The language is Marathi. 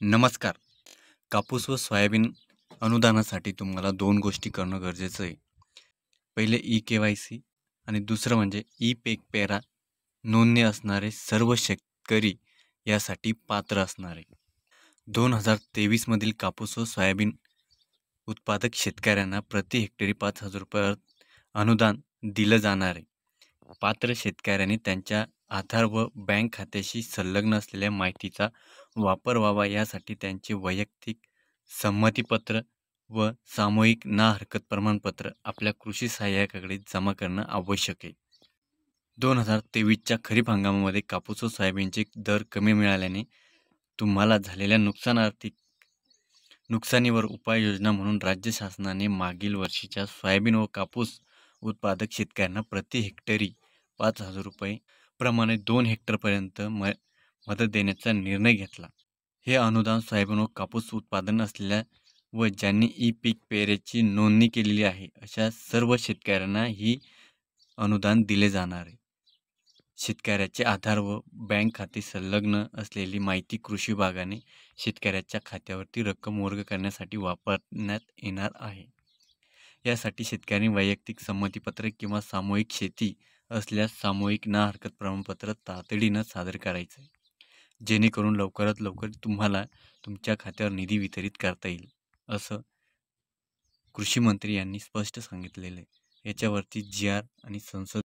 नमस्कार. कापूस व सोयाबीन अनुदानासाठी तुम्हाला दोन गोष्टी करणं गरजेचं आहे. पहिले ई-के-वाय-सी आणि दुसरं म्हणजे ई-पेक पेरा नोंदणी असणारे सर्व शेतकरी यासाठी पात्र असणारे. 2023 मधील कापूस व सोयाबीन उत्पादक शेतकऱ्यांना प्रति हेक्टरी 5,000 रुपये अनुदान दिलं जाणार आहे. पात्र शेतकऱ्यांनी त्यांच्या आधार व बँक खात्याशी संलग्न असलेल्या माहितीचा वापर व्हावा यासाठी त्यांचे वैयक्तिक संमतीपत्र व सामूहिक ना हरकत प्रमाणपत्र आपल्या कृषी सहाय्यकाकडे जमा करणं आवश्यक आहे. 2023च्या खरीप हंगामामध्ये कापूस व सोयाबीनचे दर कमी मिळाल्याने तुम्हाला झालेल्या नुकसानीवर उपाययोजना म्हणून राज्य शासनाने मागील वर्षीच्या सोयाबीन व कापूस उत्पादक शेतकऱ्यांना प्रति हेक्टरी 5,000 रुपये प्रमाणे 2 हेक्टरपर्यंत मदत देण्याचा निर्णय घेतला. हे अनुदान सोयाबीन व कापूस उत्पादन असलेल्या व ज्यांनी ई-पीक पेरेची नोंदणी केलेली आहे अशा सर्व शेतकऱ्यांना ही अनुदान दिले जाणार आहे. शेतकऱ्याचे आधार व बँक खाते संलग्न असलेली माहिती कृषी विभागाने शेतकऱ्याच्या खात्यावरती रक्कम वर्ग करण्यासाठी वापरण्यात येणार आहे. यासाठी शेतकऱ्यांनी वैयक्तिक संमतीपत्र किंवा सामूहिक शेती असल्यास सामूहिक ना हरकत प्रमाणपत्र तातडीनं सादर करायचं आहे, जेणेकरून लवकरात लवकर तुम्हाला तुमच्या खात्यावर निधी वितरित करता येईल, असं कृषी मंत्री यांनी स्पष्ट सांगितलेलं आहे. याच्यावरती GR आणि संसद